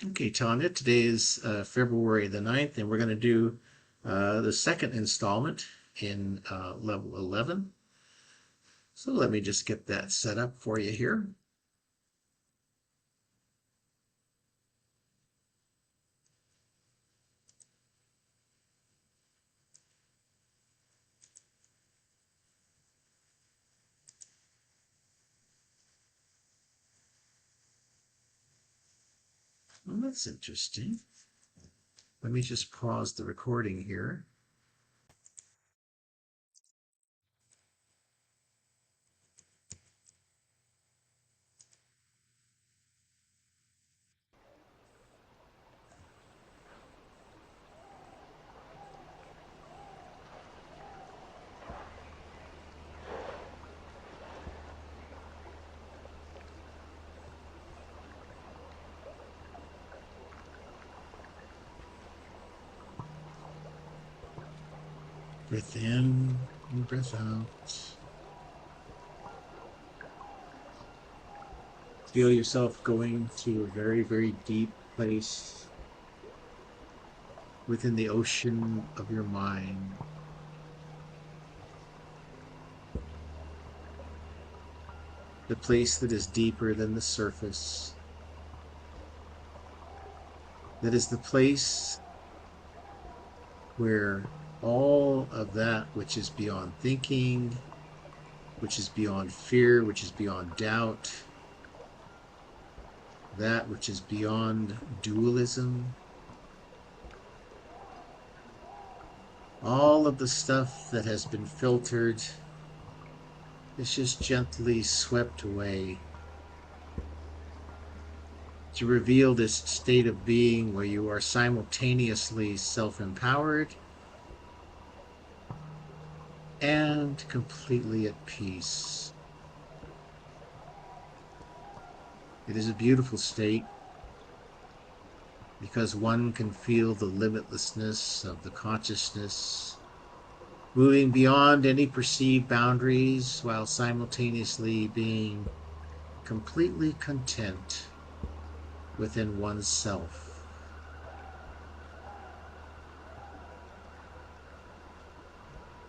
Okay, Tanya, today is February the 9th, and we're going to do the second installment in level 11. So let me just get that set up for you here. Well, that's interesting. Let me just pause the recording here. Breath in and breath out. Feel yourself going to a very, very deep place within the ocean of your mind. The place that is deeper than the surface. That is the place where all of that which is beyond thinking, which is beyond fear, which is beyond doubt, that which is beyond dualism, all of the stuff that has been filtered is just gently swept away to reveal this state of being where you are simultaneously self-empowered and completely at peace. It is a beautiful state because one can feel the limitlessness of the consciousness, moving beyond any perceived boundaries while simultaneously being completely content within oneself.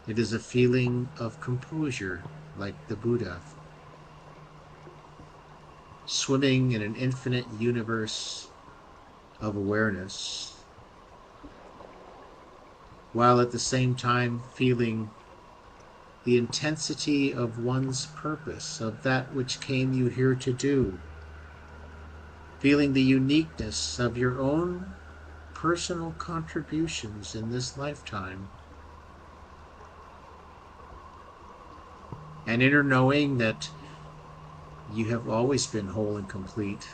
It is a feeling of composure, like the Buddha, swimming in an infinite universe of awareness, while at the same time feeling the intensity of one's purpose, of that which came you here to do, feeling the uniqueness of your own personal contributions in this lifetime, an inner knowing that you have always been whole and complete,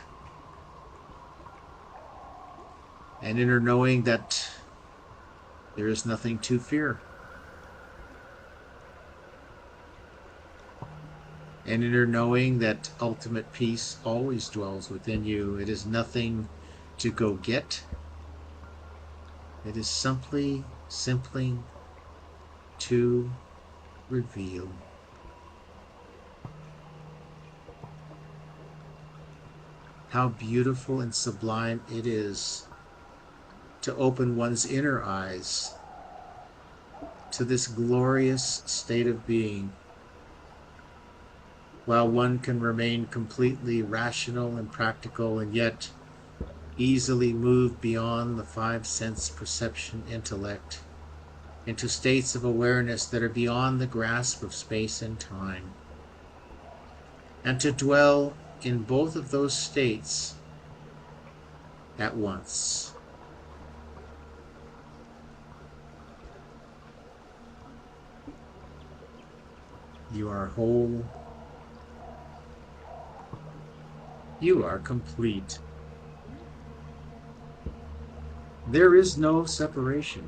an inner knowing that there is nothing to fear, an inner knowing that ultimate peace always dwells within you. It is nothing to go get. It is simply to reveal. How beautiful and sublime it is to open one's inner eyes to this glorious state of being, while one can remain completely rational and practical and yet easily move beyond the five sense perception intellect into states of awareness that are beyond the grasp of space and time, and to dwell in both of those states at once. You are whole. You are complete. There is no separation.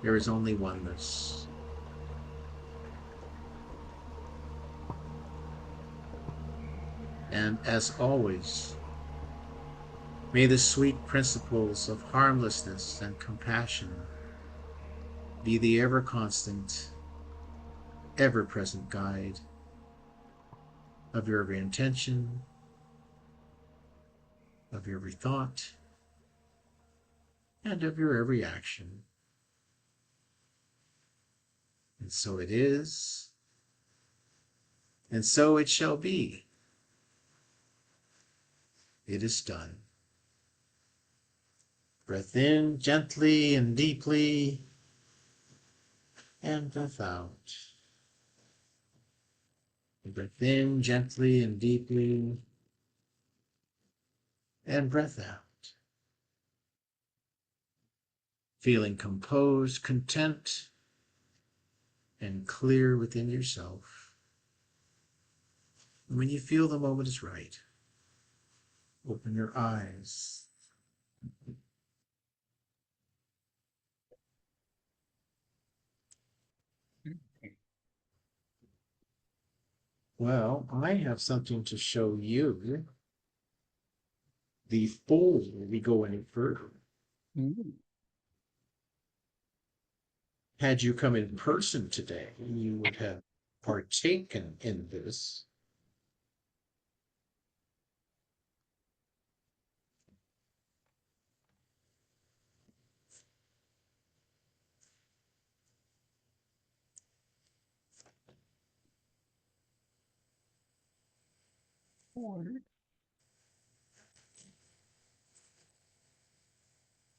There is only oneness. And as always, may the sweet principles of harmlessness and compassion be the ever constant, ever present guide of your every intention, of every thought, and of your every action. And so it is, and so it shall be. It is done. Breath in gently and deeply, and breath out. Breath in gently and deeply, and breath out. Feeling composed, content, and clear within yourself. And when you feel the moment is right, open your eyes. Well, I have something to show you before we go any further. Mm. Had you come in person today, you would have partaken in this.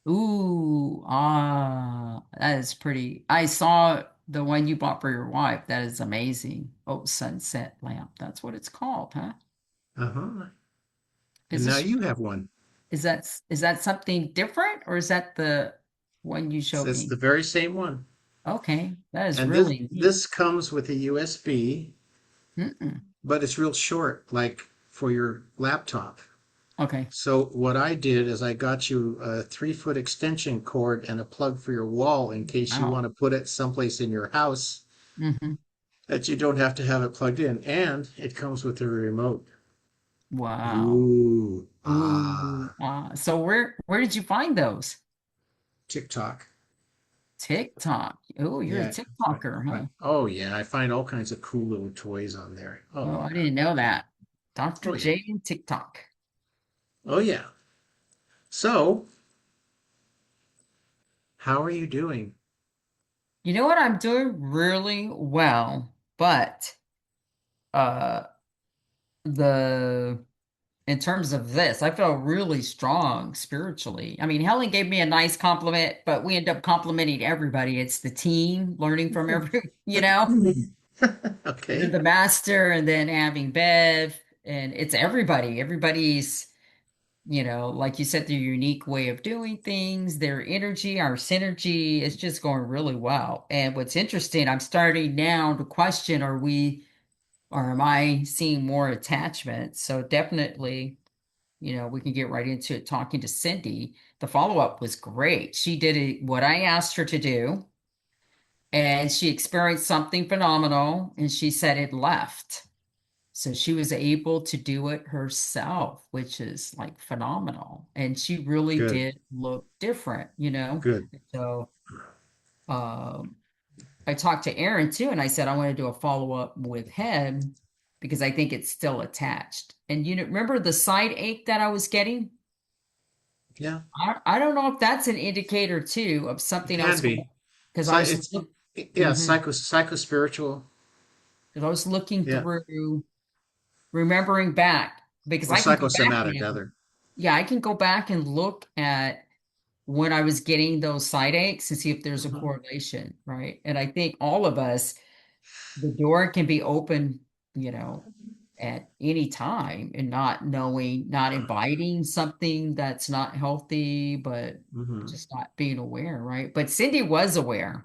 Ooh, that is pretty. I saw the one you bought for your wife. That is amazing. Oh, sunset lamp. That's what it's called, huh? Uh-huh. Is And now this you have one. is that something different or is that the one you So showed it's me? the very same one. Okay, that is And this really neat. this comes with a USB, Mm-mm. but it's real short, like for your laptop. Okay. So what I did is I got you a 3 foot extension cord and a plug for your wall in case you Wow. want to put it someplace in your house Hmm. that you don't have to have it plugged in. And it comes with a remote. Wow. Ooh, Ooh. So where did you find those? TikTok. TikTok. Oh, you're a Yeah, TikToker, huh? oh yeah, I find all kinds of cool little toys on there. Oh Oh, I yeah, didn't know that. Dr. oh yeah, J and TikTok. oh yeah. So, how are you doing? You know what? I'm doing really well, but uh the in terms of this, I feel really strong spiritually. I mean, Helen gave me a nice compliment, but we end up complimenting everybody. It's the team learning from every. You're Okay, the master, and then having Bev, and it's everybody. Everybody's, like you said, their unique way of doing things, their energy, our synergy is just going really well. And what's interesting, I'm starting now to question, or am I seeing more attachment? So definitely, we can get right into it talking to Cindy. The follow-up was great. She did what I asked her to do, and she experienced something phenomenal, and she said it left. So she was able to do it herself, which is like phenomenal. And she really good, did look different. good. So um, I talked to Aaron too, and I said I want to do a follow-up with him because I think it's still attached. And remember the side ache that I was getting? Yeah, I don't know if that's an indicator too of it something can else going be. on. Because So I was it's look, yeah, mhm. psycho spiritual. 'Cause I was looking Yeah, through, remembering back, because or I can go back psychosomatic now. rather. Yeah, I can go back and look at when I was getting those side aches and see if there's a Hmm. correlation, right? And I think all of us, the door can be open, at any time and not knowing, not inviting something that's not healthy, but Hmm. just not being aware, right? But Cindy was aware.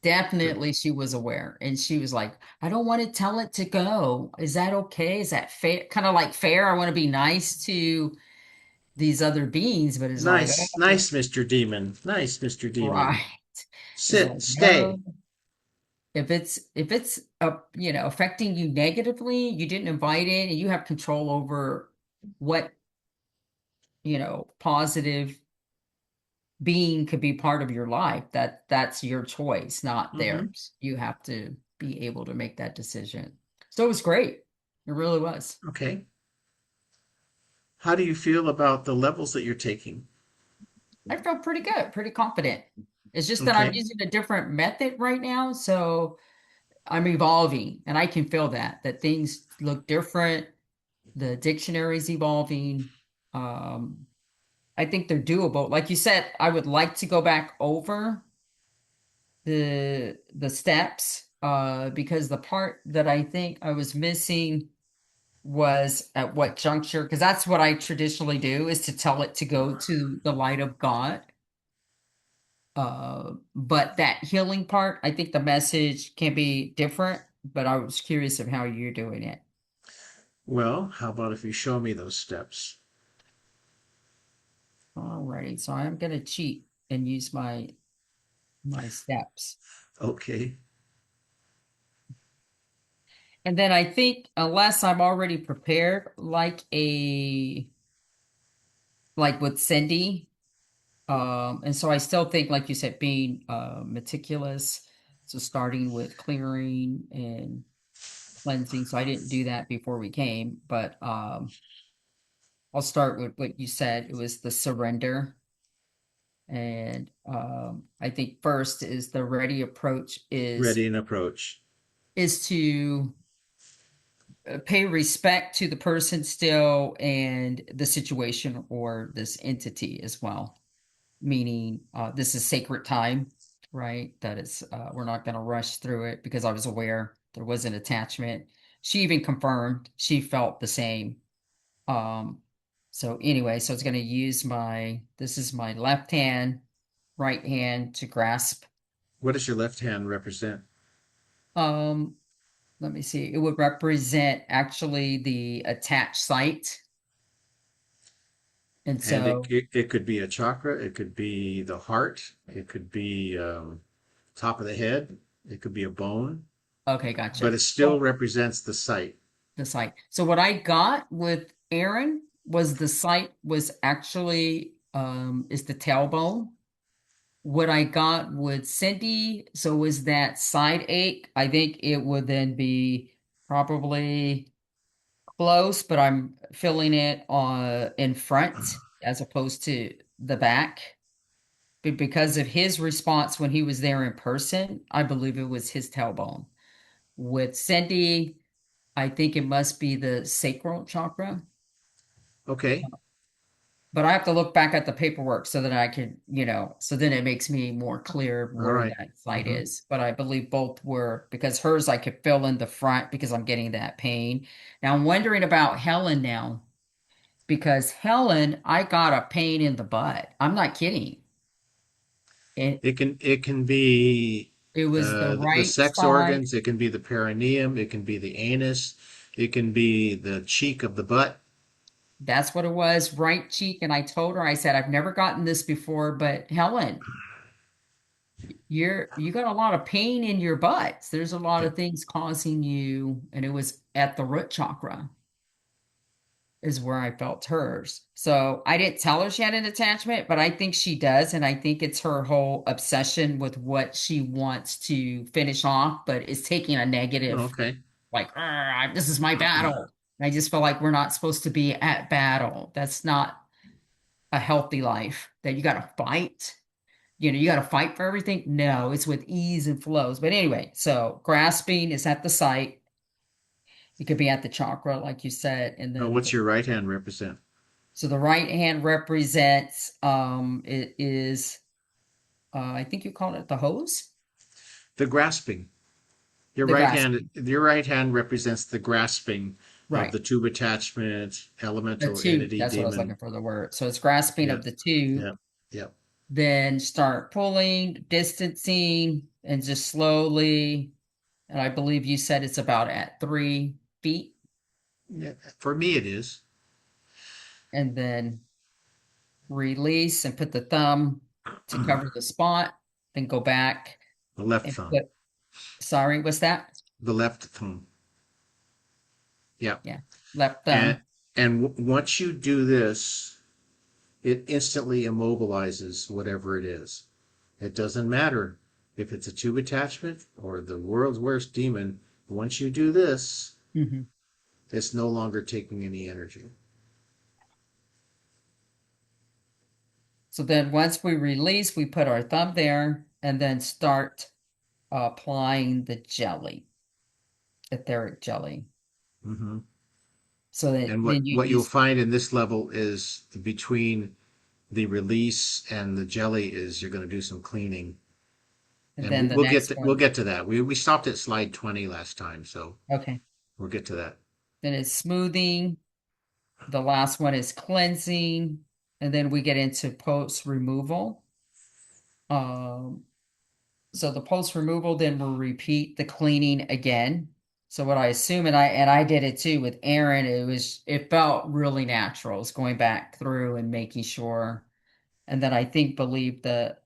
Good. Definitely she was aware. And she was like, I don't want to tell it to go. Is that okay? Is that fair? Kind of like fair. I want to be nice to these other beings, but it's like, Nice, oh, nice, Mr. Demon. Nice, Mr. Demon. right. It's Sit, like, no. stay. If it's affecting you negatively, you didn't invite it, and you have control over what, positive being could be part of your life. That's your choice, not Hmm. theirs. You have to be able to make that decision. So it was great. It really was. Okay. How do you feel about the levels that you're taking? I felt pretty good, pretty confident. It's just that I'm Okay. using a different method right now, so I'm evolving, and I can feel that things look different. The dictionary's evolving. Um, I think they're doable. Like you said, I would like to go back over the steps because the part that I think I was missing was at what juncture, because that's what I traditionally do is to tell it to go to the light of God. But that healing part, I think the message can be different, but I was curious of how you're doing it. Well, how about if you show me those steps? Alrighty, so I'm gonna cheat and use my steps. Okay. And then I think unless I'm already prepared, like with Cindy, and so I still think, like you said, being meticulous. So starting with clearing and cleansing. So I didn't do that before we came, but I'll start with what you said. It was the surrender. And I think first is the ready approach Ready and approach. is to pay respect to the person still and the situation or this entity as well. Meaning this is sacred time, right? That is we're not going to rush through it because I was aware there was an attachment. She even confirmed she felt the same. Um, so anyway, so it's going to use my this is my left hand, right hand to grasp. What does your left hand represent? Um, Let me see. It would represent actually the attached site. And And it, so, it, it could be a chakra, it could be the heart, it could be top of the head, it could be a bone, okay, but gotcha. it still Well, represents the site. the site. So what I got with Aaron was the site was actually is the tailbone. What I got with Cindy, so was that side ache. I think it would then be probably close, but I'm feeling it in front as opposed to the back. Because of his response when he was there in person, I believe it was his tailbone. With Cindy, I think it must be the sacral chakra, Okay. but I have to look back at the paperwork so that I can, so then it makes me more clear All where right. that site Mm-hmm. is. But I believe both were because hers I could fill in the front because I'm getting that pain. Now I'm wondering about Helen now because Helen, I got a pain in the butt. I'm not kidding. It It can be it was the the right sex side. organs, it can be the perineum, it can be the anus, it can be the cheek of the butt. That's what it was, right cheek. And I told her, I said, I've never gotten this before, but Helen, you got a lot of pain in your butts. There's a lot of things causing you, and it was at the root chakra is where I felt hers. So I didn't tell her she had an attachment, but I think she does, and I think it's her whole obsession with what she wants to finish off, but is taking a negative, Okay. like, this is my battle. And I just feel like we're not supposed to be at battle. That's not a healthy life that you got to fight. You got to fight for everything. No, it's with ease and flows. But anyway, so grasping is at the site. It could be at the chakra, like you said, and Now, then what's your right hand represent? so the right hand represents it is I think you call it the hose, The grasping. the grasping. Your right hand represents the grasping of Right. the tube attachment, The elemental two, entity, that's what I was looking demon. for the word. So it's grasping Yep. of the two, Yep. Yep. then start pulling, distancing, and just slowly. And I believe you said it's about at 3 feet, Yeah. For me, it is and then release and put the thumb to cover the spot, then go back the left and thumb. put, sorry, what's that? The left thumb. Yep. Yeah, left And thumb. once you do this, it instantly immobilizes whatever it is. It doesn't matter if it's a tube attachment or the world's worst demon. Once you do this, Mhm. it's no longer taking any energy. So then once we release, we put our thumb there and then start applying the jelly, etheric jelly. Hmm. So that And then you what you'll use, find in this level is between the release and the jelly is you're going to do some cleaning. and And then the next we'll one. get to that. We stopped at slide 20 last time, so Okay. we'll get to that. Then it's smoothing. The last one is cleansing. And then we get into post removal. Um, so the post removal, then we'll repeat the cleaning again. So what I assume, and I did it too with Aaron, it felt really natural. It's going back through and making sure. And then I think believe the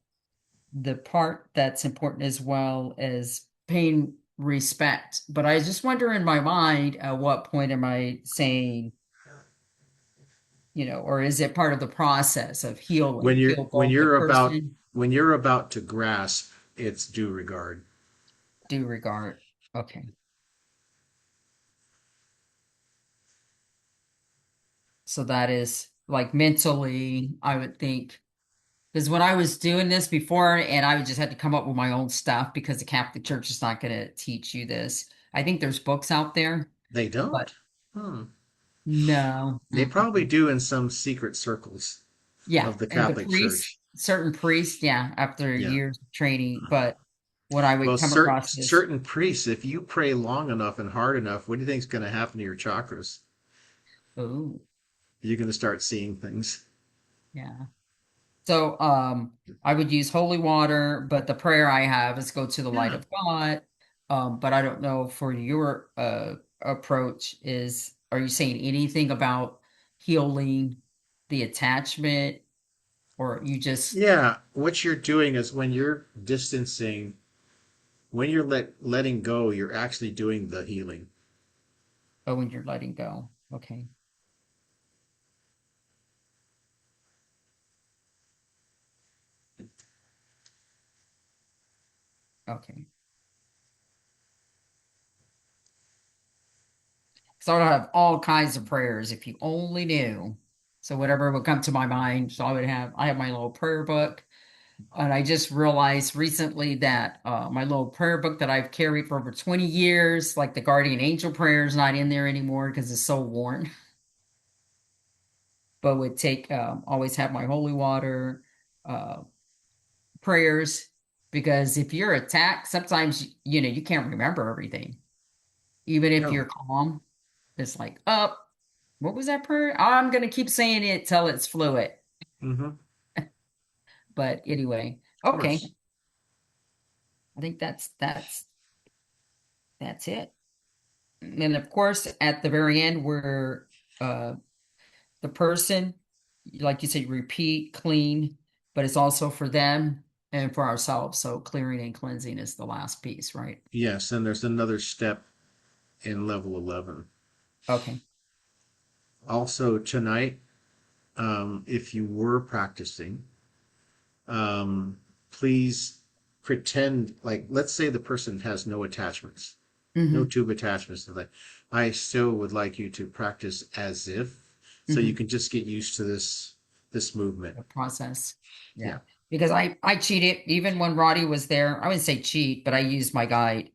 part that's important as well is paying respect. But I just wonder in my mind, at what point am I saying, or is it part of the process of healing? Heal both the person, When you're about to grasp, it's due regard. due regard. Okay. So that is like mentally, I would think, because when I was doing this before, and I would just had to come up with my own stuff because the Catholic Church is not going to teach you this. I think there's books out there, They but don't? Hmm. no. They probably Mm-mm. do in some secret circles Yeah, of the and the Catholic priests, Church. certain priests, yeah, after Yeah. years of training, but when I Well, would come across this, certain priests, if you pray long enough and hard enough, what do you think is going to happen to your chakras? oh, You're going to start seeing things. yeah. So I would use holy water, but the prayer I have is go to the light Yeah. of God. But I don't know for your approach is are you saying anything about healing the attachment or you just Yeah. What you're doing is when you're distancing, when you're letting go, you're actually doing the healing. oh when you're letting go. Okay. Okay. So I have all kinds of prayers if you only knew. So whatever would come to my mind. So I have my little prayer book. And I just realized recently that my little prayer book that I've carried for over 20 years, like the guardian angel prayer is not in there anymore because it's so worn, but would take, always have my holy water, uh, prayers, because if you're attacked, sometimes, you can't remember everything. Even if No. you're calm, it's like, oh, what was that prayer? I'm going to keep saying it till it's fluid. Mm-hmm. Of But anyway, okay. course. I think that's it. And of course, at the very end, where uh, the person, like you said, repeat, clean, but it's also for them and for ourselves. So clearing and cleansing is the last piece, right? Yes. And there's another step in level 11. Okay. Also, tonight, if you were practicing, um, please pretend like, let's say the person has no attachments, no Hmm. tube attachments to that. I still would like you to practice as if, so you Hmm. can just get used to this movement. The process. Yeah, Yeah. Because I cheated even when Roddy was there. I wouldn't say cheat, but I used my guide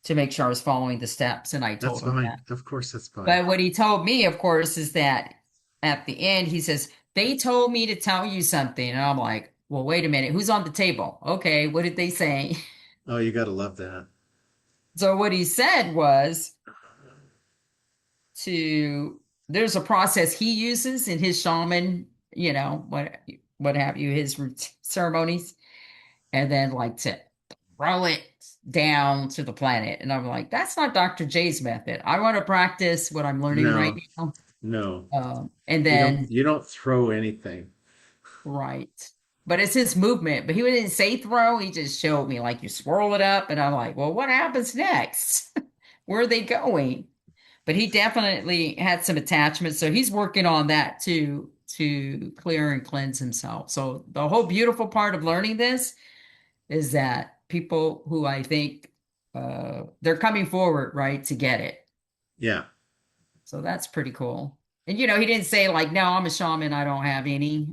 to make sure I was following the steps, and I that's told him fine. that. Of course, that's fine. But what he told me, of course, is that at the end, he says, they told me to tell you something. And I'm like, well, wait a minute. Who's on the table? Okay, what did they say? Oh, you gotta love that. So what he said was there's a process he uses in his shaman, what have you, his ceremonies, and then like to throw it down to the planet. And I'm like, that's not Dr. J's method. I want to practice what I'm learning right No, now. no, And then you don't throw anything. right. But it's his movement. But he didn't say throw. He just showed me like you swirl it up. And I'm like, well, what happens next? Where are they going? But he definitely had some attachments. So he's working on that too, to clear and cleanse himself. So the whole beautiful part of learning this is that people who I think they're coming forward, right, to get it. Yeah, So that's pretty cool. And he didn't say like, no, I'm a shaman, I don't have any.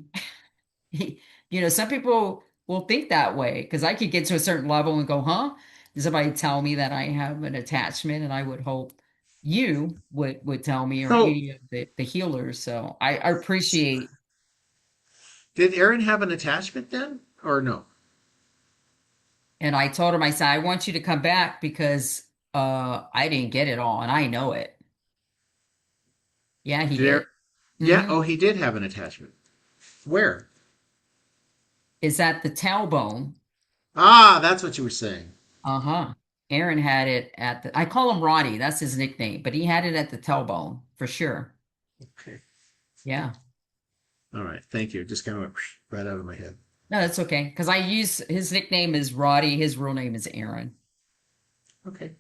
Some people will think that way because I could get to a certain level and go, huh? Does somebody tell me that I have an attachment? And I would hope you would tell me or So, any of the healers. So I appreciate. did Aaron have an attachment then, or no? And I told him, I said, I want you to come back because I didn't get it all and I know it. Yeah, he Did Aaron? did. Yeah. Hmm. Oh, he did have an attachment. Where? Is that the tailbone? Ah, that's what you were saying. Uh-huh. Aaron had it at I call him Roddy, that's his nickname, but he had it at the tailbone for sure. Okay. Yeah. All right. Thank you. Just kind of went right out of my head. No, that's okay. Because I use his nickname is Roddy, his real name is Aaron. Okay.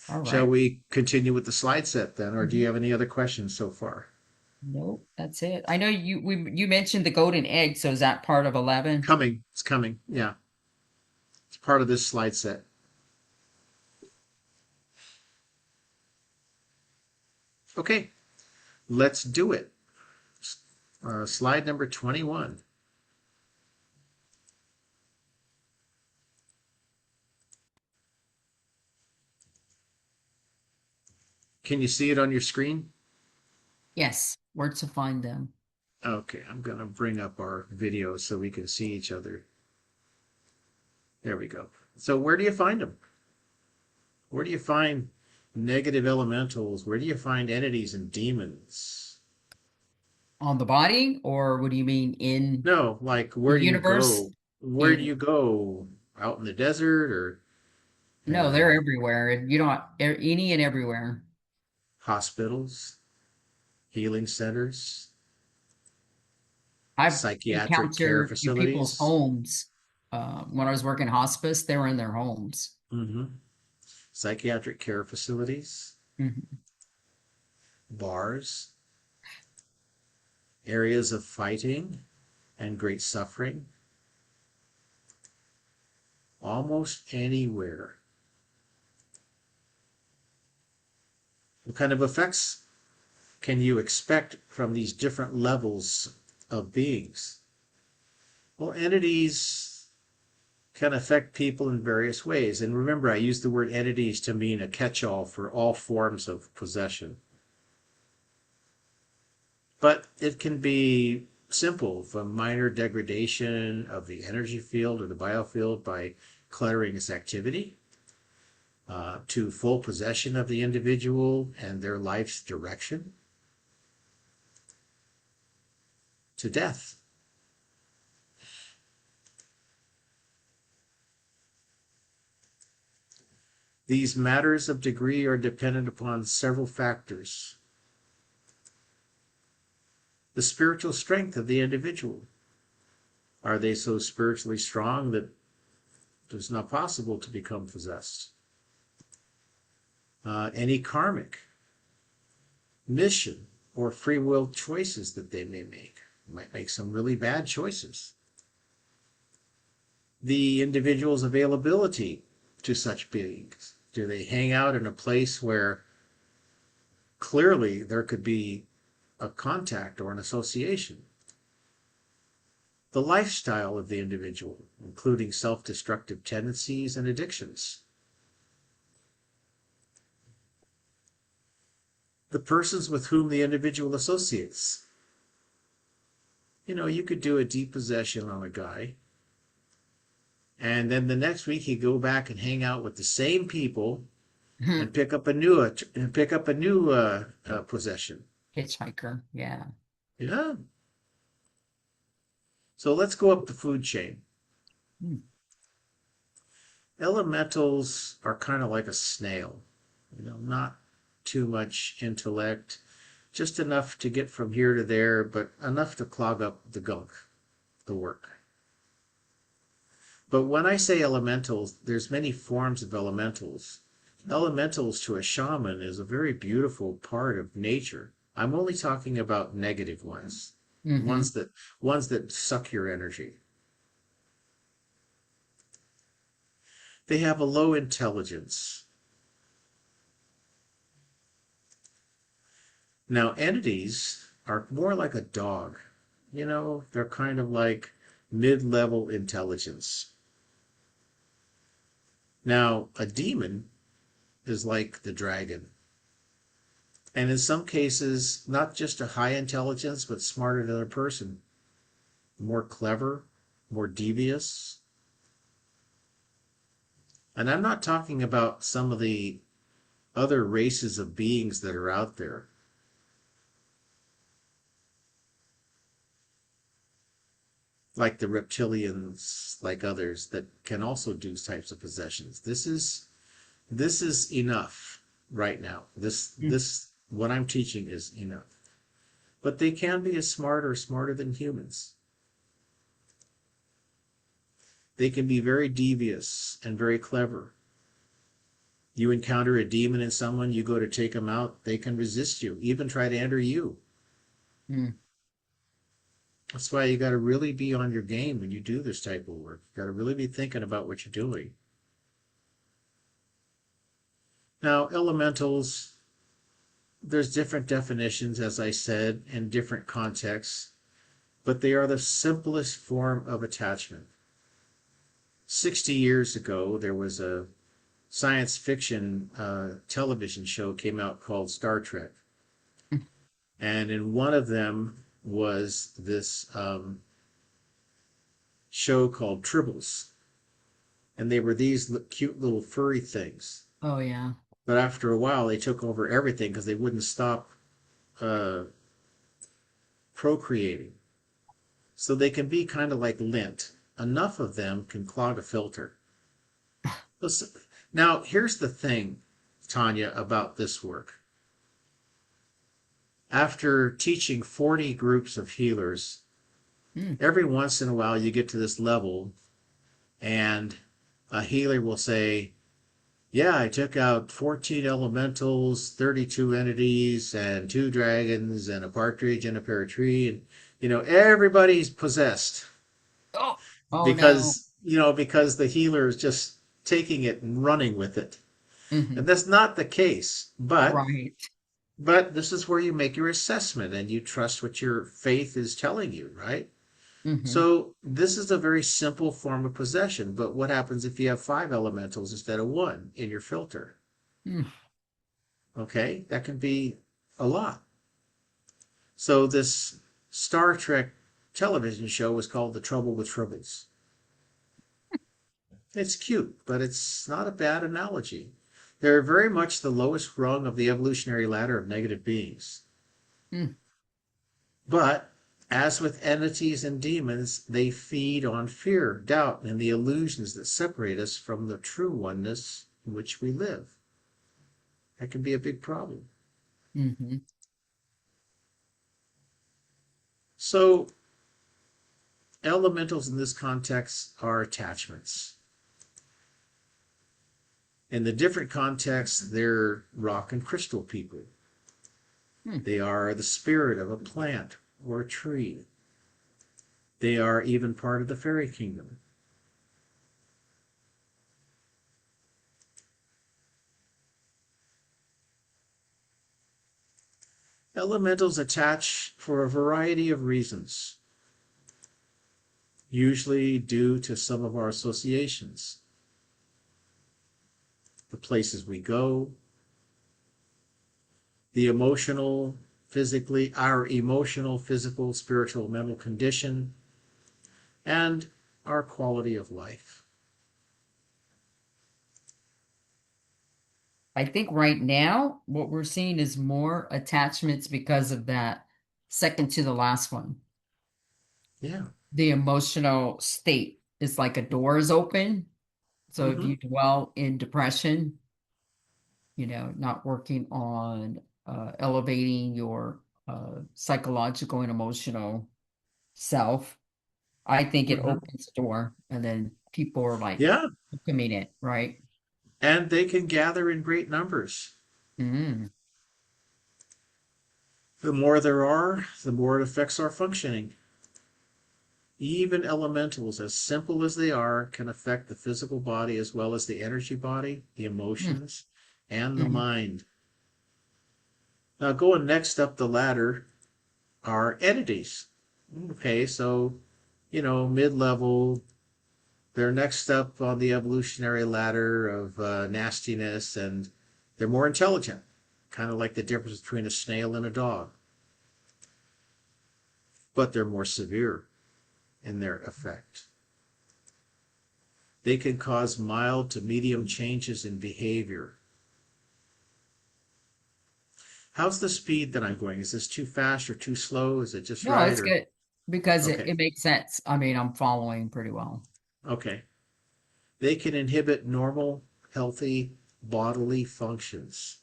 All Shall right. we continue with the slide set then, or do you Mhm. have any other questions so far? Nope, that's it. I know you mentioned the golden egg, so is that part of 11? Coming. It's coming. Yeah. It's part of this slide set. Okay. Let's do it. Slide number 21. Can you see it on your screen? Yes. Where to find them? Okay, I'm going to bring up our video so we can see each other. There we go. So where do you find them? Where do you find negative elementals? Where do you find entities and demons? On the body, or what do you mean in No, like the where do you universe? go? Where do In you go? Out in the desert or No, they're uh, everywhere. You don't any and everywhere. hospitals, healing centers, I've psychiatric care encountered in people's facilities, homes. When I was working hospice, they were in their homes. hmm psychiatric care facilities, Hmm. bars, areas of fighting and great suffering, almost anywhere. What kind of effects can you expect from these different levels of beings? Well, entities can affect people in various ways. And remember, I use the word entities to mean a catch-all for all forms of possession. But it can be simple, from minor degradation of the energy field or the biofield by cluttering its activity, to full possession of the individual and their life's direction, to death. These matters of degree are dependent upon several factors. The spiritual strength of the individual. Are they so spiritually strong that it's not possible to become possessed? Any karmic mission or free will choices that they may make. Might make some really bad choices. The individual's availability to such beings. Do they hang out in a place where clearly there could be a contact or an association? The lifestyle of the individual, including self-destructive tendencies and addictions. The persons with whom the individual associates. You could do a depossession on a guy, and then the next week he'd go back and hang out with the same people and pick up a new possession. Hitchhiker. Yeah. Yeah. So let's go up the food chain. Hmm. Elementals are kind of like a snail. Not too much intellect, just enough to get from here to there, but enough to clog up the gunk, the work. But when I say elementals, there's many forms of elementals. Elementals to a shaman is a very beautiful part of nature. I'm only talking about negative ones, Hmm. ones that suck your energy. They have a low intelligence. Now, entities are more like a dog. They're kind of like mid-level intelligence. Now, a demon is like the dragon. And in some cases, not just a high intelligence, but smarter than a person, more clever, more devious. And I'm not talking about some of the other races of beings that are out there, like the reptilians, like others that can also do types of possessions. This is enough right now. This what I'm teaching is enough. But they can be as smart or smarter than humans. They can be very devious and very clever. You encounter a demon in someone, you go to take them out, they can resist you, even try to enter you. Mm. That's why you got to really be on your game when you do this type of work. You got to really be thinking about what you're doing. Now, elementals, there's different definitions, as I said, in different contexts, but they are the simplest form of attachment. 60 years ago, there was a science fiction television show came out called Star Trek. And in one of them was this show called Tribbles. And they were these cute little furry things. Oh yeah. But after a while, they took over everything because they wouldn't stop uh, procreating. So they can be kind of like lint. Enough of them can clog a filter. Now, here's the thing, Tanya, about this work. After teaching 40 groups of healers, Mm. every once in a while you get to this level and a healer will say, yeah, I took out 14 elementals, 32 entities, and two dragons, and a partridge and a pear tree. And, everybody's possessed Oh, oh no. because the healer is just taking it and running with it. And Hmm. that's not the case. Right. But this is where you make your assessment and you trust what your faith is telling you, right? Hmm. So this is a very simple form of possession. But what happens if you have five elementals instead of one in your filter? Mm. Okay, that can be a lot. So this Star Trek television show was called The Trouble with Tribbles. It's cute, but it's not a bad analogy. They're very much the lowest rung of the evolutionary ladder of negative beings. Mm. But as with entities and demons, they feed on fear, doubt, and the illusions that separate us from the true oneness in which we live. That can be a big problem. Hmm. So, elementals in this context are attachments. In the different contexts, they're rock and crystal people. Mm. They are the spirit of a plant or a tree. They are even part of the fairy kingdom. Elementals attach for a variety of reasons, usually due to some of our associations, the places we go, the emotional, our emotional, physical, spiritual, mental condition, and our quality of life. I think right now what we're seeing is more attachments because of that second to the last one. Yeah. The emotional state is like a door is open. So if Mm-hmm. you dwell in depression, not working on elevating your psychological and emotional self, I think it Mm-hmm. opens the door and then people are like Yeah. welcoming it, right? And they can gather in great numbers. Mm. The more there are, the more it affects our functioning. Even elementals, as simple as they are, can affect the physical body as well as the energy body, the Mm. emotions, and the Mm. mind. Now, going next up the ladder are entities. Okay, so, mid level, they're next up on the evolutionary ladder of nastiness, and they're more intelligent, kind of like the difference between a snail and a dog, but they're more severe in their effect. They can cause mild to medium changes in behavior. How's the speed that I'm going? Is this too fast or too slow? Is it just No, right? it's Or good because okay, it makes sense. I mean, I'm following pretty well. okay. They can inhibit normal, healthy bodily functions.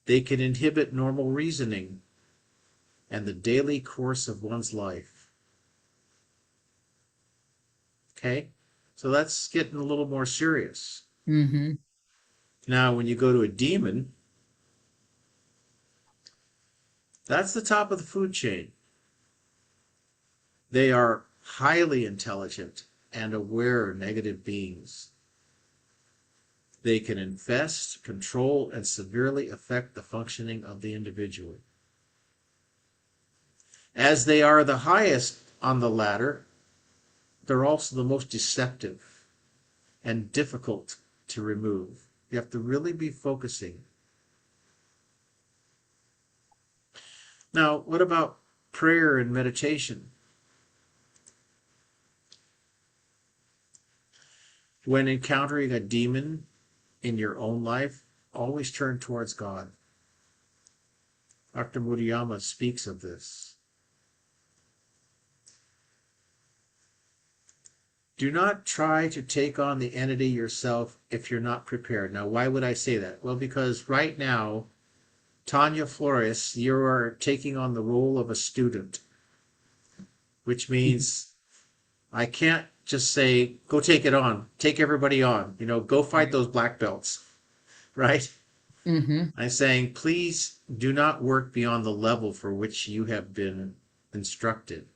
They can inhibit normal reasoning and the daily course of one's life. Okay? So that's getting a little more serious. Hmm. Now, when you go to a demon, that's the top of the food chain. They are highly intelligent and aware negative beings. They can infest, control, and severely affect the functioning of the individual. As they are the highest on the ladder, they're also the most deceptive and difficult to remove. You have to really be focusing. Now, what about prayer and meditation? When encountering a demon in your own life, always turn towards God. Dr. Murayama speaks of this. Do not try to take on the entity yourself if you're not prepared. Now, why would I say that? Well, because right now, Tanya Flores, you are taking on the role of a student, which means I can't just say, go take it on, take everybody on, go fight Right. those black belts, right? Hmm. I'm saying, please do not work beyond the level for which you have been instructed.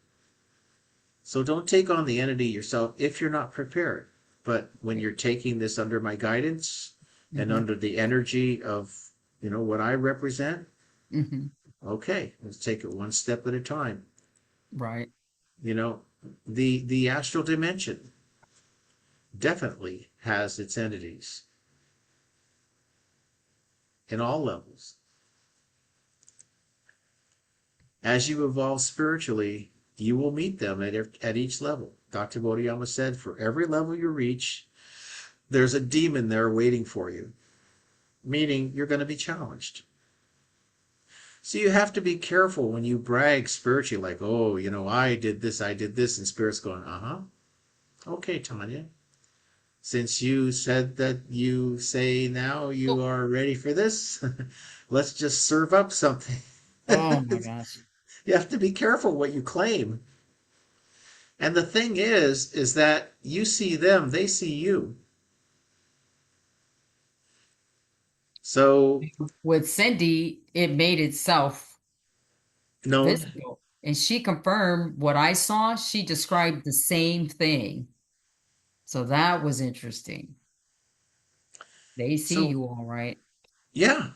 So don't take on the entity yourself if you're not prepared. But when you're taking this under my guidance and Hmm. under the energy of, what I represent, Hmm. okay, let's take it one step at a time. Right. You know, the astral dimension definitely has its entities in all levels. As you evolve spiritually, you will meet them at each level. Dr. Bodhiyama said, for every level you reach, there's a demon there waiting for you, meaning you're going to be challenged. So you have to be careful when you brag spiritually, like, oh, I did this, and Spirit's going, uh huh. Okay, Tanya. Since you said that you say now you Oh, are ready for this, let's just serve up something. oh my gosh. You have to be careful what you claim. And the thing is that you see them, they see you. So With Cindy, it made itself known, visible. And she confirmed what I saw. She described the same thing. So that was interesting. They see so you all right. yeah.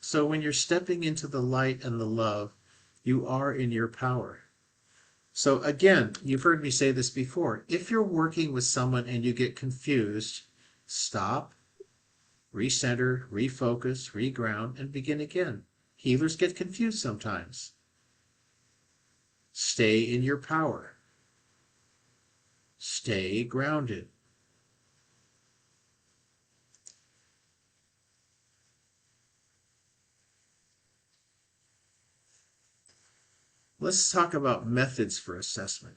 So when you're stepping into the light and the love, you are in your power. So again, you've heard me say this before. If you're working with someone and you get confused, stop, recenter, refocus, reground, and begin again. Healers get confused sometimes. Stay in your power. Stay grounded. Let's talk about methods for assessment.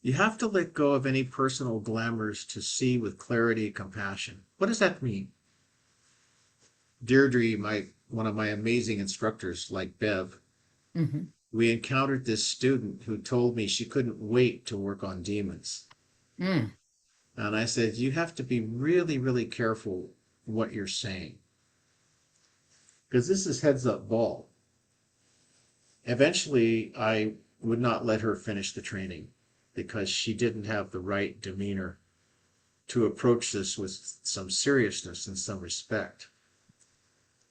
You have to let go of any personal glamours to see with clarity and compassion. What does that mean? Deirdre, one of my amazing instructors, like Bev, Hmm. we encountered this student who told me she couldn't wait to work on demons. Mm. And I said, you have to be really, really careful what you're saying. Because this is heads up ball. Eventually, I would not let her finish the training because she didn't have the right demeanor to approach this with some seriousness and some respect.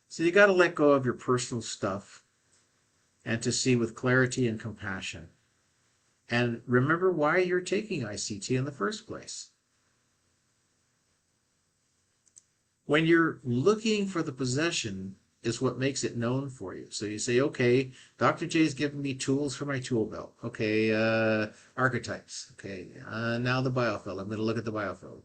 So you got to let go of your personal stuff and to see with clarity and compassion. And remember why you're taking ICT in the first place. When you're looking for the possession is what makes it known for you. So you say, okay, Dr. J's given me tools for my tool belt. Okay, archetypes. Okay, now the biofield. I'm going to look at the biofield.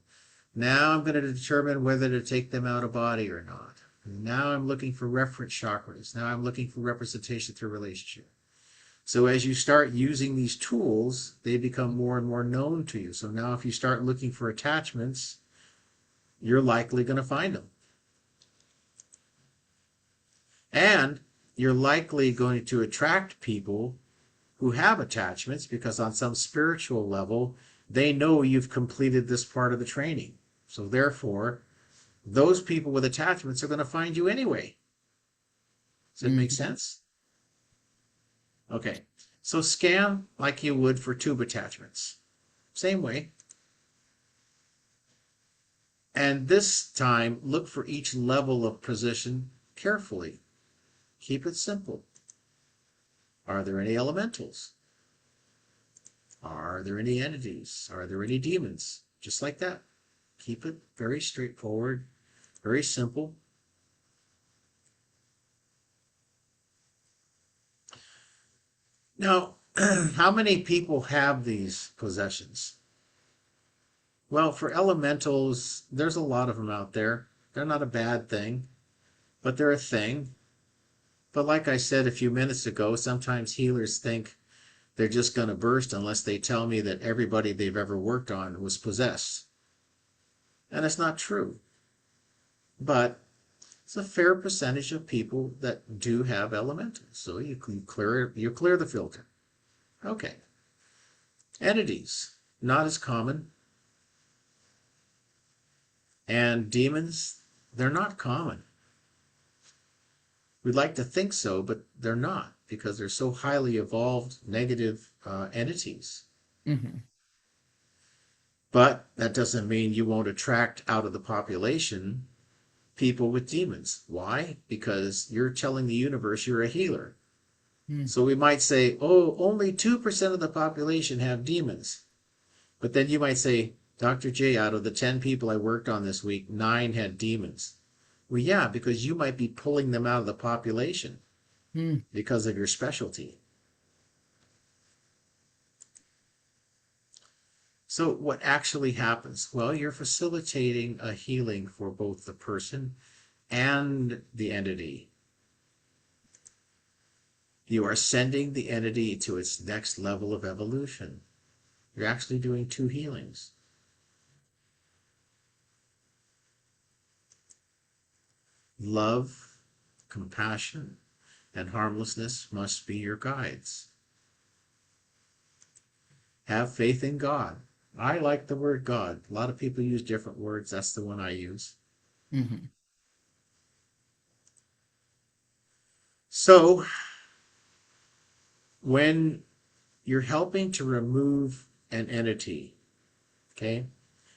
Now I'm going to determine whether to take them out of body or not. Now I'm looking for reference chakras. Now I'm looking for representation through relationship. So as you start using these tools, they become more and more known to you. So now if you start looking for attachments, you're likely going to find them. And you're likely going to attract people who have attachments because on some spiritual level, they know you've completed this part of the training. So therefore, those people with attachments are going to find you anyway. Does it make Mm-hmm. sense? Okay. So scan like you would for tube attachments. Same way. And this time, look for each level of position carefully. Keep it simple. Are there any elementals? Are there any entities? Are there any demons? Just like that. Keep it very straightforward, very simple. Now, how many people have these possessions? Well, for elementals, there's a lot of them out there. They're not a bad thing, but they're a thing. But like I said a few minutes ago, sometimes healers think they're just going to burst unless they tell me that everybody they've ever worked on was possessed. And it's not true. But it's a fair percentage of people that do have elementals. So you clear the filter. Okay. Entities, not as common. And demons, they're not common. We'd like to think so, but they're not because they're so highly evolved negative entities. Mm-hmm. But that doesn't mean you won't attract out of the population people with demons. Why? Because you're telling the universe you're a healer. So we might say, oh, only 2% of the population have demons. But then you might say, Dr. J, out of the 10 people I worked on this week, 9 had demons. Well, yeah, because you might be pulling them out of the population Mm-hmm. because of your specialty. So what actually happens? Well, you're facilitating a healing for both the person and the entity. You are sending the entity to its next level of evolution. You're actually doing 2 healings. Love, compassion, and harmlessness must be your guides. Have faith in God. I like the word God. A lot of people use different words. That's the one I use. Mm-hmm. So, when you're helping to remove an entity, okay?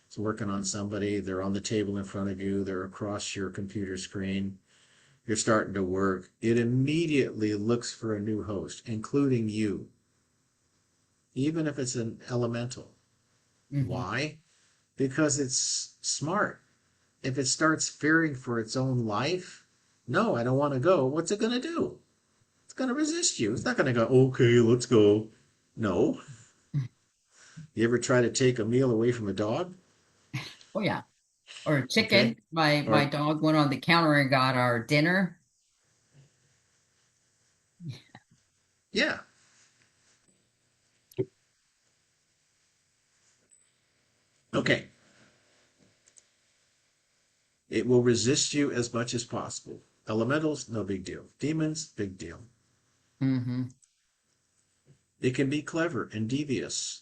It's working on somebody, they're on the table in front of you, they're across your computer screen, you're starting to work, it immediately looks for a new host, including you, even if it's an elemental. Mm-hmm. Why? Because it's smart. If it starts fearing for its own life, no, I don't want to go, what's it going to do? It's going to resist you. It's not going to go, okay, let's go. No. You ever try to take a meal away from a dog? Oh yeah. Or a Okay. chicken. My Or, dog went on the counter and got our dinner. yeah. Okay. It will resist you as much as possible. Elementals, no big deal. Demons, big deal. Mm-hmm. It can be clever and devious.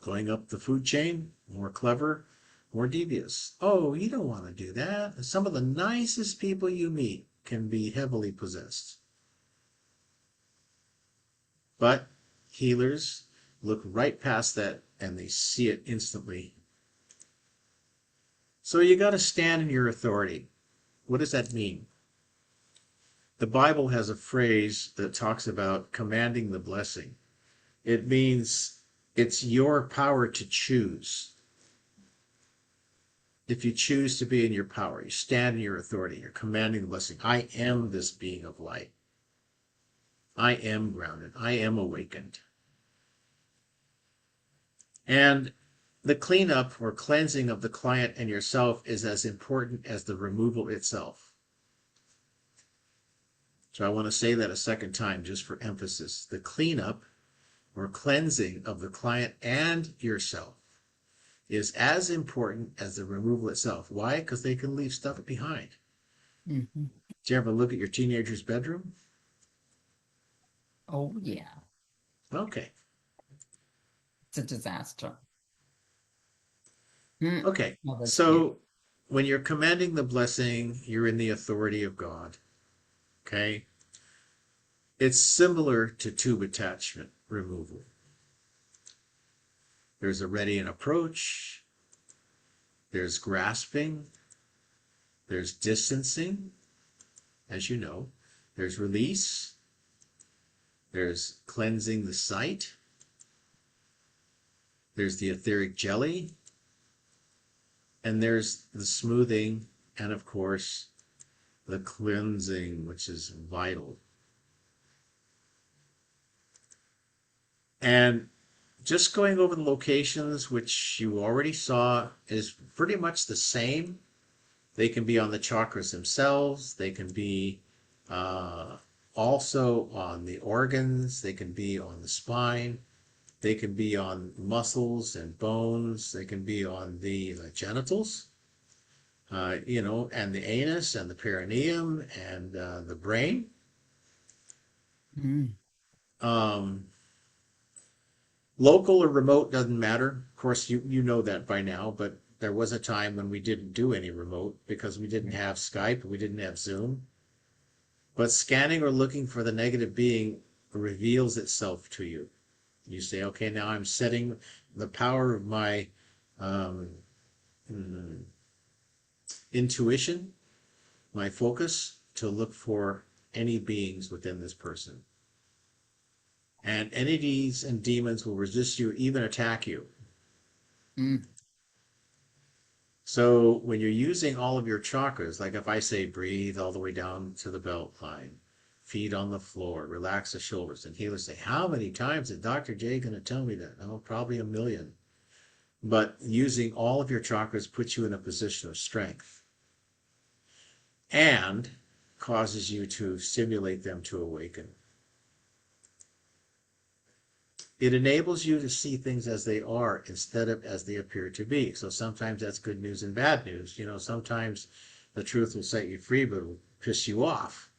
Going up the food chain, more clever, more devious. Oh, you don't want to do that. Some of the nicest people you meet can be heavily possessed. But healers look right past that and they see it instantly. So you got to stand in your authority. What does that mean? The Bible has a phrase that talks about commanding the blessing. It means it's your power to choose. If you choose to be in your power, you stand in your authority, you're commanding the blessing. I am this being of light. I am grounded. I am awakened. And the cleanup or cleansing of the client and yourself is as important as the removal itself. So I want to say that a second time just for emphasis. The cleanup or cleansing of the client and yourself is as important as the removal itself. Why? Because they can leave stuff behind. Hmm. Did you ever look at your teenager's bedroom? Oh, yeah. Okay. It's a disaster. Mm. Okay. Well, that's cute. So when you're commanding the blessing, you're in the authority of God. Okay. It's similar to tube attachment removal. There's a ready and approach, there's grasping, there's distancing, as you know, there's release, there's cleansing the sight, there's the etheric jelly, and there's the smoothing, and of course, the cleansing, which is vital. And just going over the locations, which you already saw, is pretty much the same. They can be on the chakras themselves. They can be uh, also on the organs. They can be on the spine. They can be on muscles and bones. They can be on the genitals, and the anus and the perineum and the brain. Mm. Um, Local or remote doesn't matter. Of course, you know that by now, but there was a time when we didn't do any remote because we didn't Yeah. have Skype, we didn't have Zoom. But scanning or looking for the negative being reveals itself to you. You say, okay, now I'm setting the power of my um, mm, intuition, my focus to look for any beings within this person. And entities and demons will resist you, even attack you. Mm. So when you're using all of your chakras, like if I say breathe all the way down to the belt line, feet on the floor, relax the shoulders, and healers say, how many times is Dr. J going to tell me that? Oh, probably a million. But using all of your chakras puts you in a position of strength and causes you to stimulate them to awaken. It enables you to see things as they are instead of as they appear to be. So sometimes that's good news and bad news. Sometimes the truth will set you free, but it will piss you off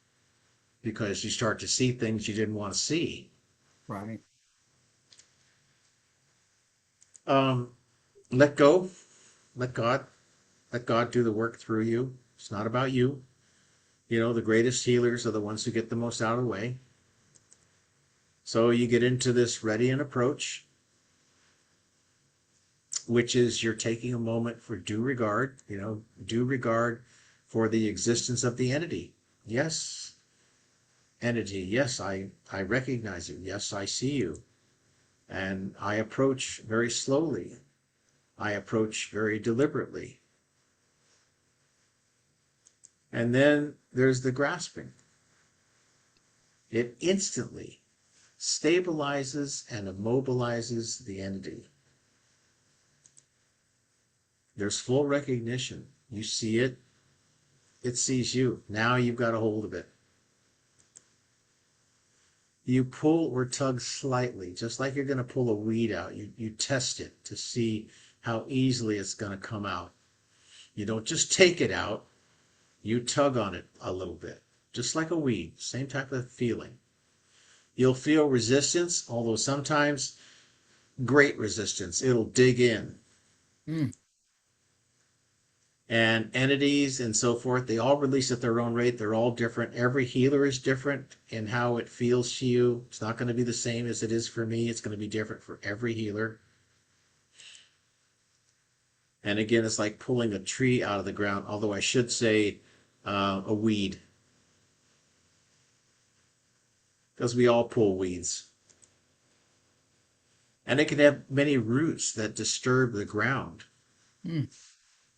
because you start to see things you didn't want to see. Right. Um, Let go, let God, let God do the work through you. It's not about you. The greatest healers are the ones who get the most out of the way. So you get into this ready and approach, which is you're taking a moment for due regard for the existence of the entity. Yes, entity. Yes, I recognize you. Yes, I see you. And I approach very slowly. I approach very deliberately. And then there's the grasping. It instantly stabilizes and immobilizes the entity. There's full recognition. You see it, it sees you. Now you've got a hold of it. You pull or tug slightly, just like you're going to pull a weed out. You test it to see how easily it's going to come out. You don't just take it out, you tug on it a little bit, just like a weed, same type of feeling. You'll feel resistance, although sometimes great resistance. It'll dig in. Mm. And entities and so forth, they all release at their own rate. They're all different. Every healer is different in how it feels to you. It's not going to be the same as it is for me. It's going to be different for every healer. And again, it's like pulling a tree out of the ground, although I should say a weed, because we all pull weeds. And it can have many roots that disturb the ground. Mm,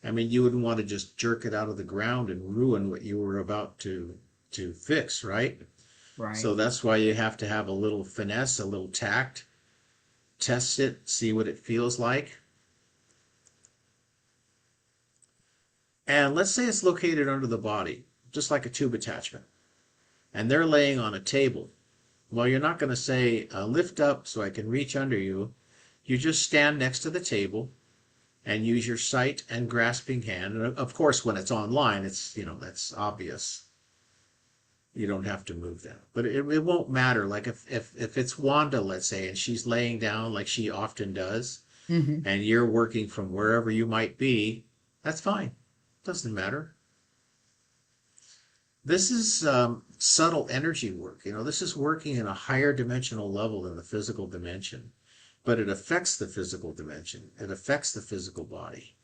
I mean, you wouldn't want to just jerk it out of the ground and ruin what you were about to fix, right? right. So that's why you have to have a little finesse, a little tact, test it, see what it feels like. And let's say it's located under the body, just like a tube attachment, and they're laying on a table. Well, you're not going to say, lift up so I can reach under you. You just stand next to the table and use your sight and grasping hand. And of course, when it's online, it's, that's obvious. You don't have to move them. But it won't matter. Like if it's Wanda, let's say, and she's laying down like she often does, Hmm. and you're working from wherever you might be, that's fine. Doesn't matter. This is subtle energy work. This is working in a higher dimensional level than the physical dimension, but it affects the physical dimension. It affects the physical body.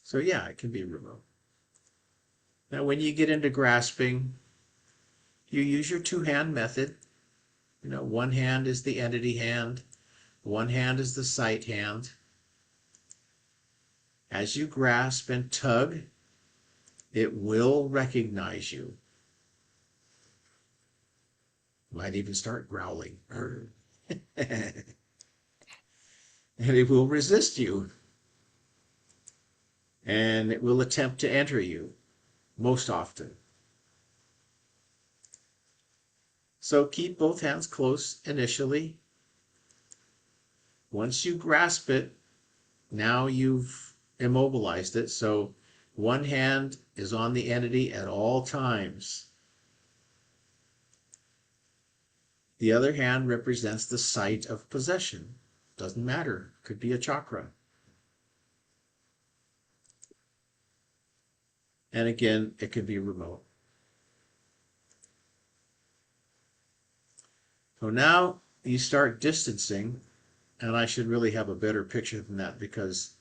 So yeah, it can be remote. Now, when you get into grasping, you use your two-hand method. One hand is the entity hand, one hand is the sight hand. As you grasp and tug, it will recognize you. Might even start growling. And it will resist you. And it will attempt to enter you, most often. So keep both hands close initially. Once you grasp it, now you've immobilized it. So one hand is on the entity at all times. The other hand represents the site of possession. Doesn't matter. Could be a chakra. And again, it can be remote. So now you start distancing, and I should really have a better picture than that because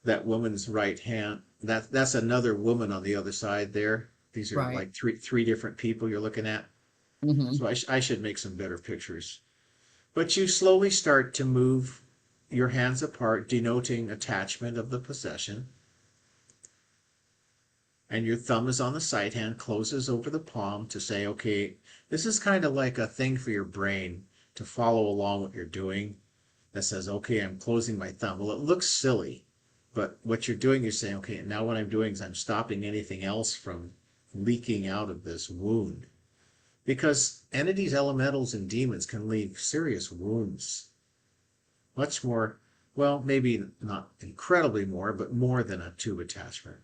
that woman's right hand, that's another woman on the other side there. These are Right. like three different people you're looking at. Hmm. So I should make some better pictures. But you slowly start to move your hands apart, denoting attachment of the possession. And your thumb is on the side hand, closes over the palm to say, okay, this is kind of like a thing for your brain to follow along what you're doing that says, okay, I'm closing my thumb. Well, it looks silly, but what you're doing, you're saying, okay, now what I'm doing is I'm stopping anything else from leaking out of this wound. Because entities, elementals, and demons can leave serious wounds. Much more, well, maybe not incredibly more, but more than a tube attachment.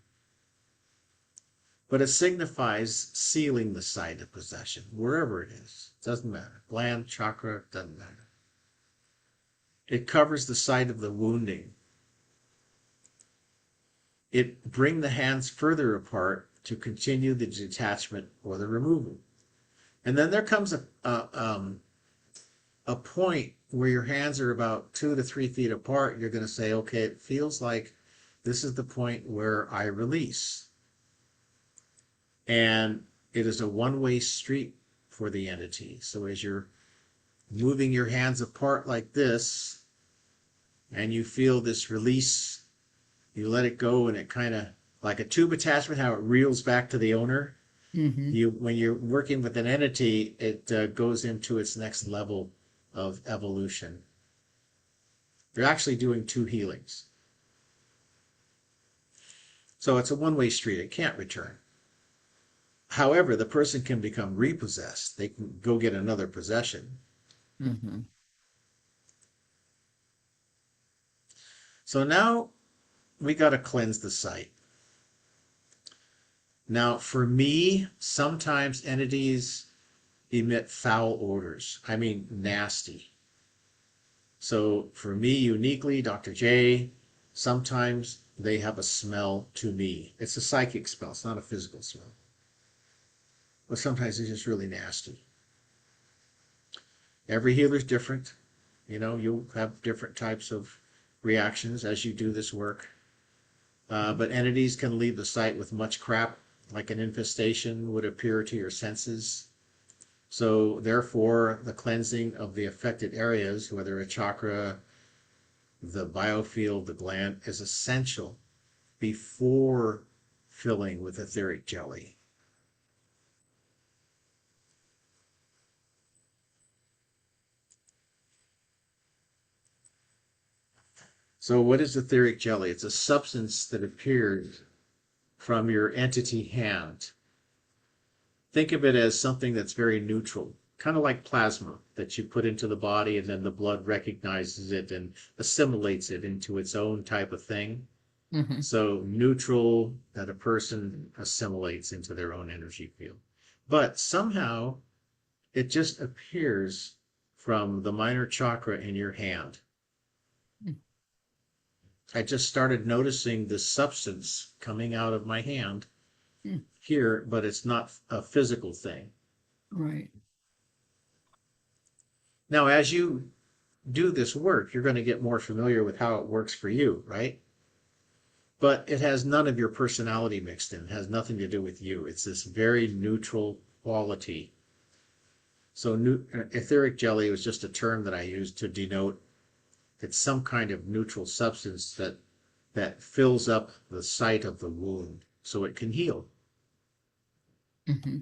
But it signifies sealing the site of possession, wherever it is. Doesn't matter. Gland, chakra, doesn't matter. It covers the site of the wounding. It brings the hands further apart to continue the detachment or the removal. And then there comes a point where your hands are about 2 to 3 feet apart. You're going to say, okay, it feels like this is the point where I release. And it is a one-way street for the entity. So as you're moving your hands apart like this, and you feel this release, you let it go, and it kind of, like a tube attachment, how it reels back to the owner. Hmm. When you're working with an entity, it goes into its next level of evolution. You're actually doing two healings. So it's a one-way street. It can't return. However, the person can become repossessed. They can go get another possession. Hmm. So now we got to cleanse the site. Now, for me, sometimes entities emit foul odors. I mean, nasty. So for me, uniquely, Dr. J, sometimes they have a smell to me. It's a psychic smell. It's not a physical smell. But sometimes it's just really nasty. Every healer's different. You'll have different types of reactions as you do this work. But entities can leave the site with much crap, like an infestation would appear to your senses. So, therefore, the cleansing of the affected areas, whether a chakra, the biofield, the gland, is essential before filling with etheric jelly. So, what is etheric jelly? It's a substance that appears from your entity hand. Think of it as something that's very neutral, kind of like plasma that you put into the body and then the blood recognizes it and assimilates it into its own type of thing. Hmm. So neutral that a person assimilates into their own energy field. But somehow it just appears from the minor chakra in your hand. I just started noticing this substance coming out of my hand here, but it's not a physical thing. Right. Now, as you do this work, you're going to get more familiar with how it works for you, right? But it has none of your personality mixed in. It has nothing to do with you. It's this very neutral quality. So, etheric jelly was just a term that I used to denote it's some kind of neutral substance that fills up the site of the wound so it can heal. Hmm.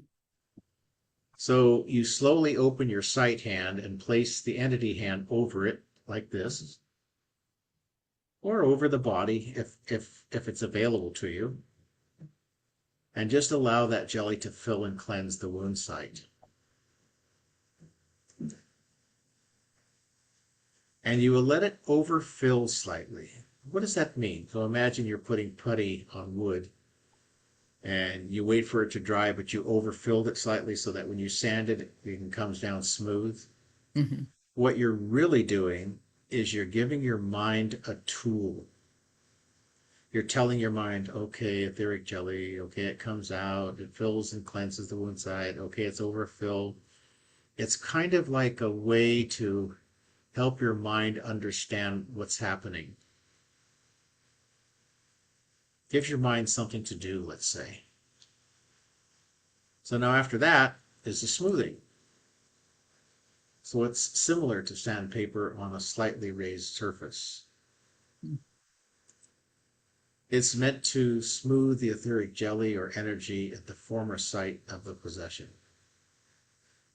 So you slowly open your sight hand and place the entity hand over it like this, or over the body if it's available to you, and just allow that jelly to fill and cleanse the wound site. And you will let it overfill slightly. What does that mean? So imagine you're putting putty on wood and you wait for it to dry, but you overfilled it slightly so that when you sand it, it comes down smooth. Hmm. What you're really doing is you're giving your mind a tool. You're telling your mind, okay, etheric jelly, okay, it comes out, it fills and cleanses the wound site, okay, it's overfilled. It's kind of like a way to help your mind understand what's happening. Gives your mind something to do, let's say. So now after that is the smoothing. So it's similar to sandpaper on a slightly raised surface. It's meant to smooth the etheric jelly or energy at the former site of the possession.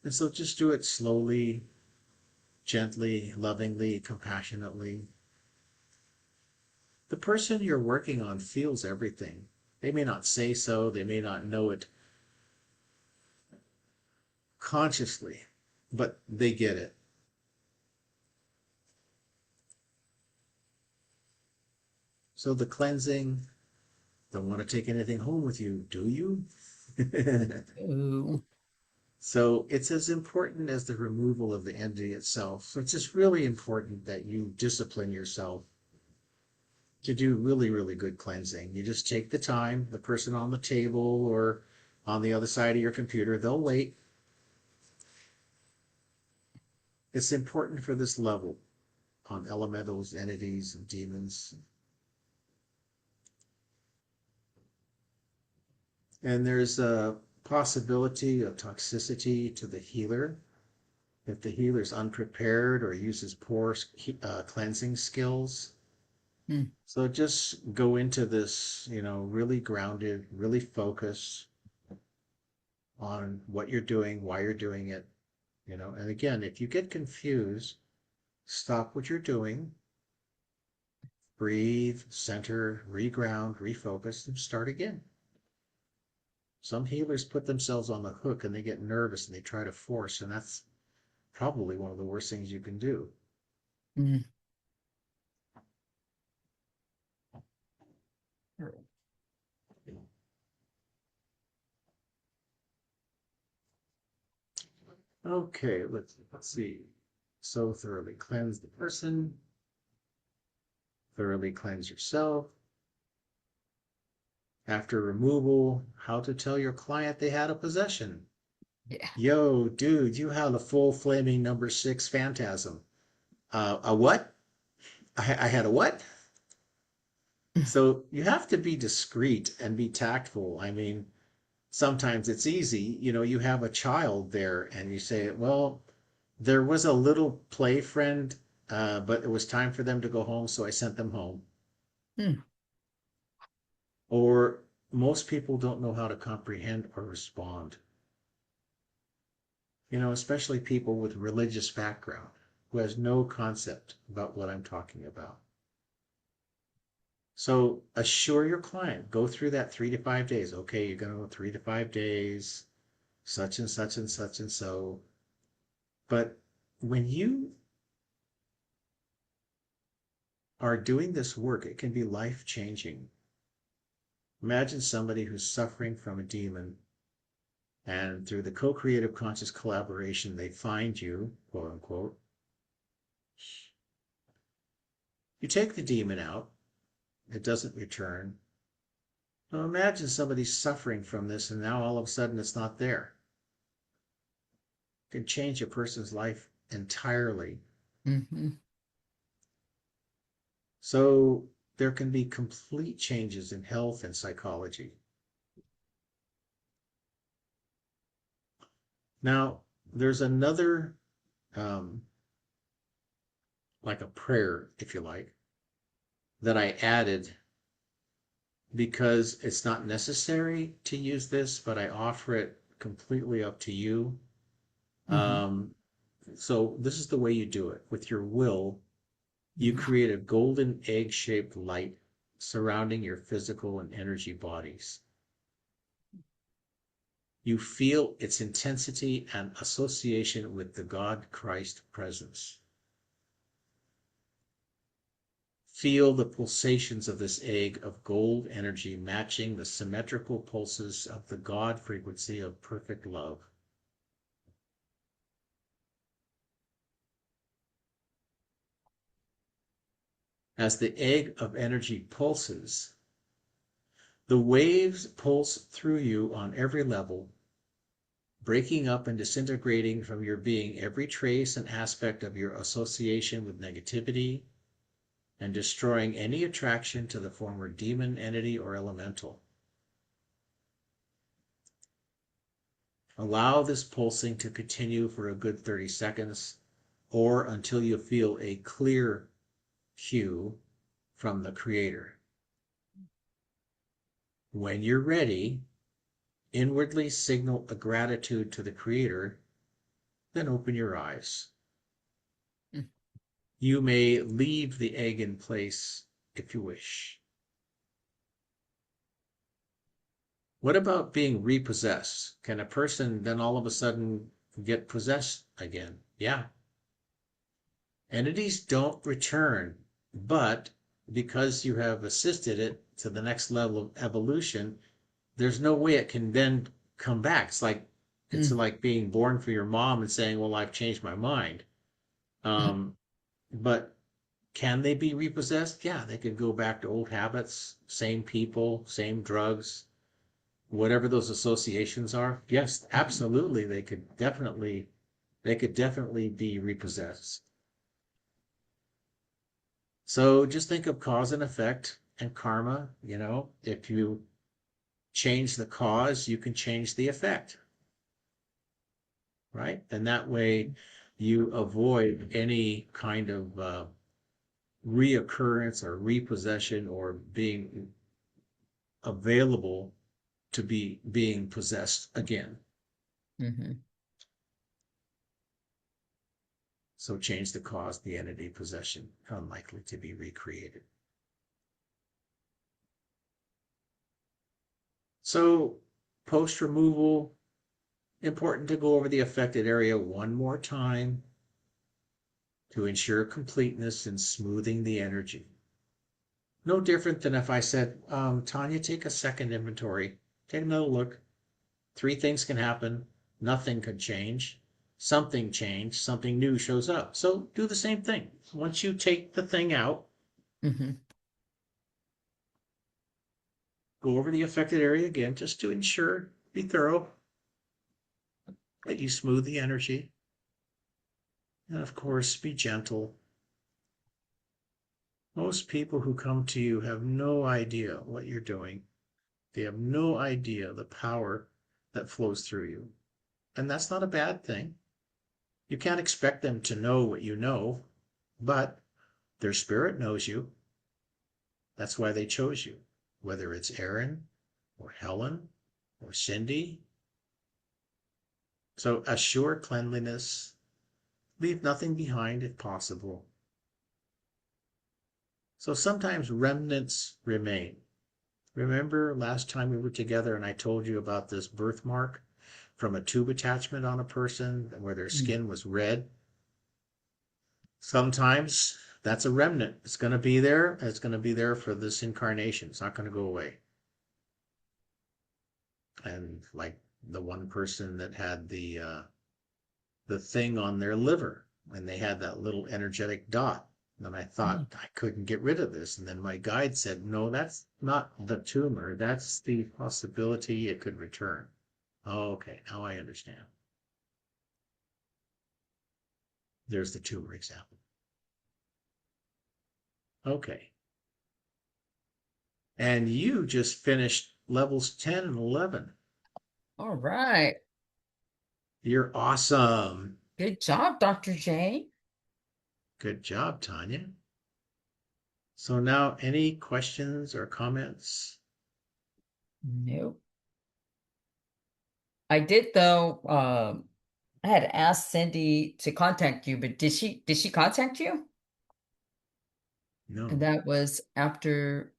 And so just do it slowly, gently, lovingly, compassionately. The person you're working on feels everything. They may not say so, they may not know it consciously, but they get it. So the cleansing, don't want to take anything home with you, do you? Oh. So it's as important as the removal of the entity itself. So it's just really important that you discipline yourself to do really, really good cleansing. You just take the time, the person on the table or on the other side of your computer, they'll wait. It's important for this level on elementals, entities, and demons. And there's a possibility of toxicity to the healer if the healer's unprepared or uses poor cleansing skills. Mm. So just go into this, really grounded, really focused on what you're doing, why you're doing it, And again, if you get confused, stop what you're doing, breathe, center, reground, refocus, and start again. Some healers put themselves on the hook and they get nervous and they try to force, and that's probably one of the worst things you can do. Mm. Okay, let's see. So thoroughly cleanse the person, thoroughly cleanse yourself. After removal, how to tell your client they had a possession. Yeah. Yo, dude, you had a full flaming number 6 phantasm. A what? I had a what? So you have to be discreet and be tactful. I mean, sometimes it's easy. You have a child there and you say, well, there was a little play friend, but it was time for them to go home, so I sent them home. Mm, Or most people don't know how to comprehend or respond, especially people with religious background who has no concept about what I'm talking about. So assure your client, go through that 3 to 5 days. Okay, you're going to go 3 to 5 days, such and such and such and so. But when you are doing this work, it can be life changing. Imagine somebody who's suffering from a demon, and through the co creative conscious collaboration, they find you, quote unquote. You take the demon out, it doesn't return. Now imagine somebody suffering from this, and now all of a sudden it's not there. It can change a person's life entirely. hmm So there can be complete changes in health and psychology. Now, there's another, um, like a prayer, if you like, that I added because it's not necessary to use this, but I offer it completely up to you. hmm Um, so this is the way you do it. With your will, you hmm create a golden egg-shaped light surrounding your physical and energy bodies. You feel its intensity and association with the God Christ presence. Feel the pulsations of this egg of gold energy matching the symmetrical pulses of the God frequency of perfect love. As the egg of energy pulses, the waves pulse through you on every level, breaking up and disintegrating from your being every trace and aspect of your association with negativity, and destroying any attraction to the former demon, entity, or elemental. Allow this pulsing to continue for a good 30 seconds or until you feel a clear cue from the Creator. When you're ready, inwardly signal a gratitude to the Creator, then open your eyes. You may leave the egg in place if you wish. What about being repossessed? Can a person then all of a sudden get possessed again? Yeah. Entities don't return, but because you have assisted it to the next level of evolution, there's no way it can then come back. It's like being born for your mom and saying, "Well, I've changed my mind." Um, but can they be repossessed? Yeah, they could go back to old habits, same people, same drugs, whatever those associations are. Yes, absolutely, they could definitely be repossessed. So just think of cause and effect and karma. If you change the cause, you can change the effect, right? And that way you avoid any kind of reoccurrence or repossession or being available to be being possessed again. hmm So change the cause, the entity possession, unlikely to be recreated. So post removal, important to go over the affected area one more time to ensure completeness in smoothing the energy. No different than if I said, Tanya, take a second inventory, take another look. Three things can happen. Nothing could change. Something changed. Something new shows up. So do the same thing. Once you take the thing out, hmm go over the affected area again just to ensure, be thorough, that you smooth the energy. And of course, be gentle. Most people who come to you have no idea what you're doing. They have no idea the power that flows through you. And that's not a bad thing. You can't expect them to know what you know, but their spirit knows you. That's why they chose you, whether it's Aaron or Helen or Cindy. So assure cleanliness, leave nothing behind if possible. So sometimes remnants remain. Remember last time we were together and I told you about this birthmark from a tube attachment on a person where their Mm. skin was red? Sometimes that's a remnant. It's going to be there. It's going to be there for this incarnation. It's not going to go away. And like the one person that had the thing on their liver and they had that little energetic dot. And I Mm. thought I couldn't get rid of this. And then my guide said, no, that's not the tumor. That's the possibility it could return. Oh, okay. Now I understand. There's the tumor example. Okay. And you just finished levels 10 and 11. All right. You're awesome. Good job, Dr. J. Good job, Tanya. So now, any questions or comments? Nope. I did though. I had asked Cindy to contact you, but did she contact you? And No. that was after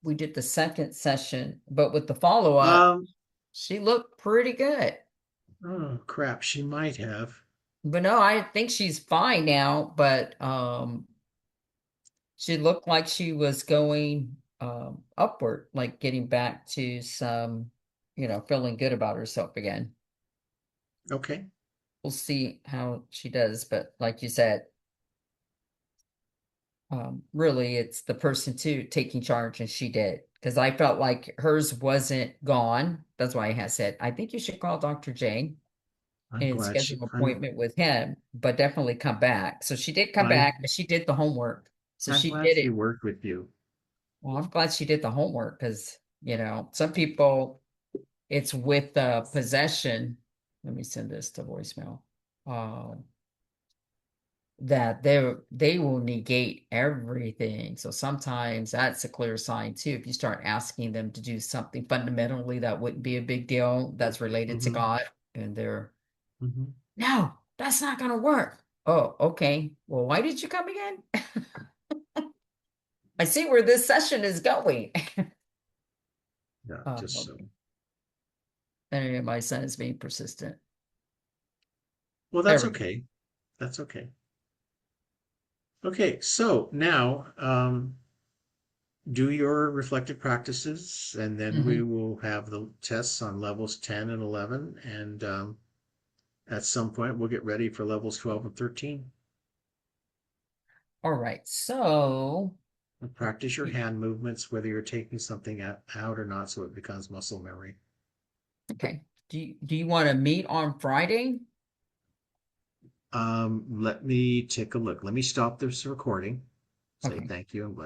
we did the second session, but with the follow-up, Um, she looked pretty good. oh crap, she might have. But no, I think she's fine now, but she looked like she was going upward, like getting back to some, feeling good about herself again. Okay. We'll see how she does, but like you said, really it's the person too taking charge, and she did. Because I felt like hers wasn't gone. That's why I had said, I think you should call Dr. J I'm and glad schedule she an I'm appointment with him, but definitely come back. So she did come I'm back, but she did the homework. So I'm she glad did she it. worked with you. Well, I'm glad she did the homework because, some people it's with possession. Let me send this to voicemail. Um, that they will negate everything. So sometimes that's a clear sign too. If you start asking them to do something fundamentally that wouldn't be a big deal, that's related to Mm-hmm. God, and they're, Mm-hmm. no, that's not gonna work. Oh, okay. Well, why did you come again? I see where this session is going. Yeah, just so. Okay. Anyway, my son is being persistent. Well, There that's we go. okay. That's okay. Okay, so now do your reflective practices, and then we Mhm. will have the tests on levels 10 and 11, and at some point we'll get ready for levels 12 and 13. All right. So, Practice your hand movements, whether you're taking something out or not, so it becomes muscle memory. okay. Do you want to meet on Friday? Let me take a look. Let me stop this recording. Say Okay. thank you. I'm glad.